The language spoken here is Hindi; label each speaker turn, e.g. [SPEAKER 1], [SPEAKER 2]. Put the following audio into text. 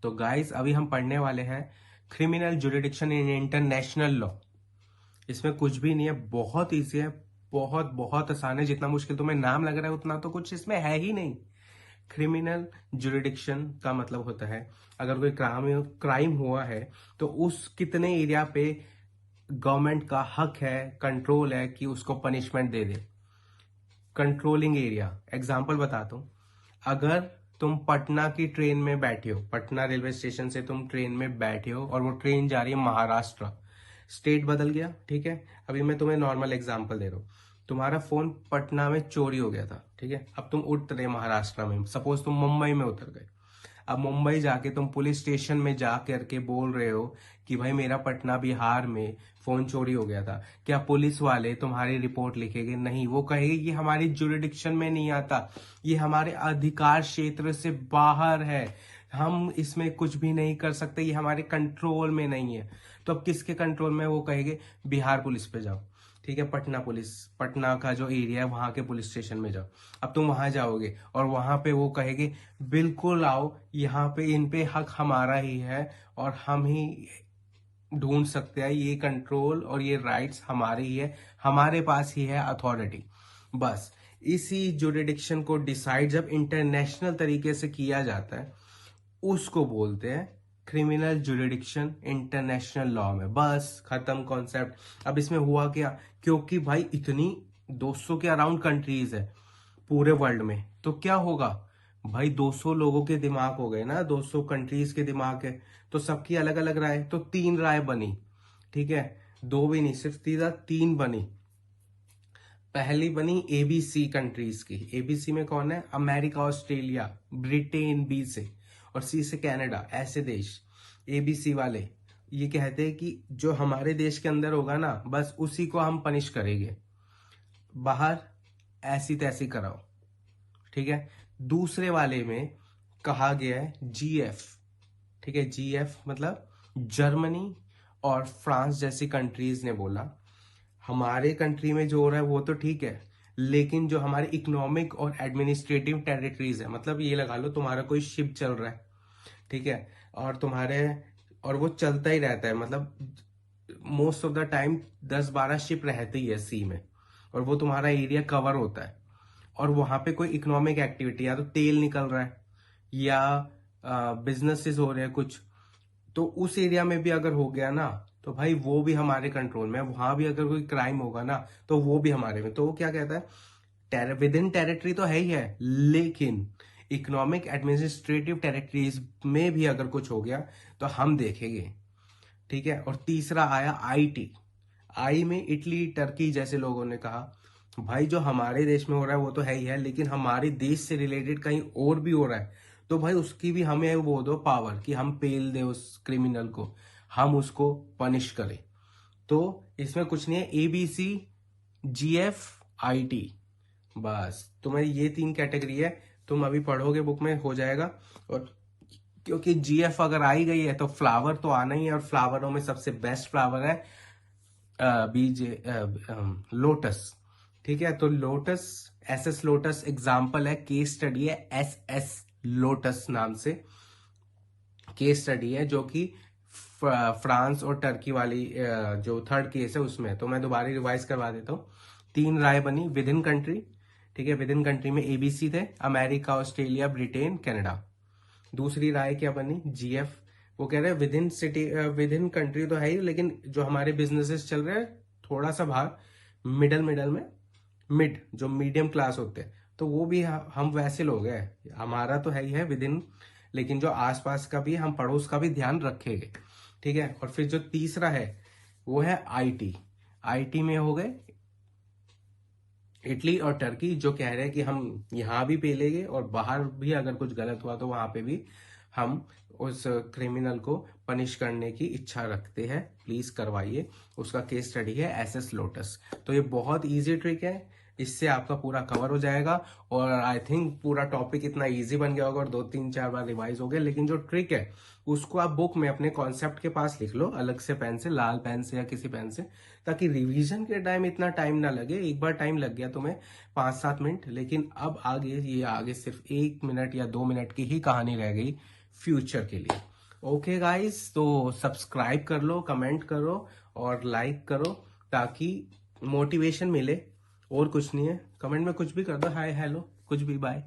[SPEAKER 1] तो गाइस अभी हम पढ़ने वाले हैं criminal jurisdiction in international law. इसमें कुछ भी नहीं है, बहुत ईजी है, बहुत बहुत आसान है। जितना मुश्किल तुम्हें नाम लग रहा है उतना तो कुछ इसमें है ही नहीं। क्रिमिनल जुरिडिक्शन का मतलब होता है अगर कोई क्राइम हुआ है तो उस कितने एरिया पे गवर्नमेंट का हक है, कंट्रोल है कि उसको पनिशमेंट दे दे। कंट्रोलिंग एरिया एग्जाम्पल बताता हूँ। अगर तुम पटना की ट्रेन में बैठे हो, पटना रेलवे स्टेशन से तुम ट्रेन में बैठे हो और वो ट्रेन जा रही है महाराष्ट्र, स्टेट बदल गया, ठीक है। अभी मैं तुम्हें नॉर्मल एग्जांपल दे रहा हूँ। तुम्हारा फोन पटना में चोरी हो गया था, ठीक है। अब तुम उतरे महाराष्ट्र में, सपोज तुम मुंबई में उतर गए। अब मुंबई जाके तुम पुलिस स्टेशन में जा करके बोल रहे हो कि भाई मेरा पटना बिहार में फोन चोरी हो गया था। क्या पुलिस वाले तुम्हारी रिपोर्ट लिखेंगे? नहीं, वो कहेंगे ये हमारी जुरिडिक्शन में नहीं आता, ये हमारे अधिकार क्षेत्र से बाहर है, हम इसमें कुछ भी नहीं कर सकते, ये हमारे कंट्रोल में नहीं है। तो अब किसके कंट्रोल में? वो कहेंगे बिहार पुलिस पे जाओ, ठीक है। पटना पुलिस, पटना का जो एरिया है वहां के पुलिस स्टेशन में जाओ। अब तुम वहां जाओगे और वहां पे वो कहेंगे बिल्कुल आओ, यहाँ पे इन पे हक हमारा ही है और हम ही ढूंढ सकते हैं, ये कंट्रोल और ये राइट्स हमारे ही है, हमारे पास ही है अथॉरिटी। बस इसी जुरिडिक्शन को डिसाइड जब इंटरनेशनल तरीके से किया जाता है उसको बोलते हैं क्रिमिनल जुरिडिक्शन इंटरनेशनल लॉ में। बस खत्म कॉन्सेप्ट। अब इसमें हुआ क्या, क्योंकि भाई इतनी 200 के अराउंड कंट्रीज है पूरे वर्ल्ड में, तो क्या होगा भाई, 200 लोगों के दिमाग हो गए ना, 200 कंट्रीज के दिमाग है, तो सबकी अलग अलग राय, तो 3 राय बनी, ठीक है। 2 भी नहीं, सिर्फ 3 बनी। पहली बनी एबीसी कंट्रीज की। एबीसी में कौन है? अमेरिका, ऑस्ट्रेलिया, ब्रिटेन बी से, और सी से कनाडा, ऐसे देश एबीसी वाले ये कहते हैं कि जो हमारे देश के अंदर होगा ना बस उसी को हम पनिश करेंगे, बाहर ऐसी तैसी कराओ, ठीक है। दूसरे वाले में कहा गया है जीएफ, ठीक है। जीएफ मतलब जर्मनी और फ्रांस जैसी कंट्रीज ने बोला हमारे कंट्री में जो हो रहा है वो तो ठीक है, लेकिन जो हमारे इकोनॉमिक और एडमिनिस्ट्रेटिव टेरिटरीज है, मतलब ये लगा लो तुम्हारा कोई शिप चल रहा है, ठीक है, और तुम्हारे और वो चलता ही रहता है, मतलब most of the time 10-12 ship रहती ही है सी में, और वो तुम्हारा एरिया कवर होता है, और वहां पे कोई इकोनॉमिक एक्टिविटी या तो तेल निकल रहा है या बिजनेसेस हो रहे हैं कुछ, तो उस एरिया में भी अगर हो गया ना तो भाई वो भी हमारे कंट्रोल में है। वहां भी अगर कोई क्राइम होगा ना तो वो भी हमारे में। तो वो क्या कहता है, विद इन टेरिटरी तो है ही है, लेकिन इकोनॉमिक एडमिनिस्ट्रेटिव टेरिटरीज में भी अगर कुछ हो गया तो हम देखेंगे, ठीक है। और तीसरा आया आईटी। आई में इटली, टर्की जैसे लोगों ने कहा भाई जो हमारे देश में हो रहा है वो तो है ही है, लेकिन हमारे देश से रिलेटेड कहीं और भी हो रहा है, तो भाई उसकी भी हमें वो दो पावर कि हम पेल दे उस क्रिमिनल को, हम उसको पनिश करें। तो इसमें कुछ नहीं है, एबीसी जीएफ आईटी, बस तुम्हारी ये 3 कैटेगरी है। तुम अभी पढ़ोगे बुक में हो जाएगा। और क्योंकि जीएफ अगर आई गई है तो फ्लावर तो आना ही है, और फ्लावरों में सबसे बेस्ट फ्लावर है बीजे लोटस, ठीक है। तो लोटस, एसएस लोटस एग्जाम्पल है, केस स्टडी है, एसएस लोटस नाम से केस स्टडी है, जो कि फ्रांस और टर्की वाली जो थर्ड केस है उसमें। तो मैं दोबारा रिवाइज करवा देता हूँ। 3 राय बनी विद इन कंट्री, ठीक है। विद इन कंट्री में एबीसी थे, अमेरिका, ऑस्ट्रेलिया, ब्रिटेन, कनाडा। दूसरी राय क्या बनी, जीएफ। वो कह रहे हैं with in city, with in country तो है ही, लेकिन जो हमारे बिजनेसेस चल रहे हैं थोड़ा सा बाहर, मिडल मिडल में, मिड जो मीडियम क्लास होते हैं, तो वो भी हम वैसे लोग हैं, हमारा तो है ही है विद इन, लेकिन जो आसपास का भी, हम पड़ोस का भी ध्यान रखेंगे, ठीक है। और फिर जो तीसरा है वो है आईटी। आईटी में हो गए इटली और टर्की, जो कह रहे हैं कि हम यहाँ भी पेलेंगे और बाहर भी अगर कुछ गलत हुआ तो वहां पे भी हम उस क्रिमिनल को पनिश करने की इच्छा रखते हैं, प्लीज करवाइए। उसका केस स्टडी है एसएस लोटस। तो ये बहुत इजी ट्रिक है, इससे आपका पूरा कवर हो जाएगा। और आई थिंक पूरा टॉपिक इतना इजी बन गया होगा और 2-3-4 बार रिवाइज हो गया। लेकिन जो ट्रिक है उसको आप बुक में अपने कॉन्सेप्ट के पास लिख लो, अलग से पेन से, लाल पेन से या किसी पेन से, ताकि रिवीजन के टाइम इतना टाइम ना लगे। एक बार टाइम लग गया तुम्हें 5-7 मिनट, लेकिन अब आगे ये आगे सिर्फ 1 मिनट या 2 मिनट की ही कहानी रह गई फ्यूचर के लिए। ओके गाइस, तो सब्सक्राइब कर लो, कमेंट करो और लाइक करो ताकि मोटिवेशन मिले। और कुछ नहीं है, कमेंट में कुछ भी कर दो, हाय हेलो कुछ भी, बाय।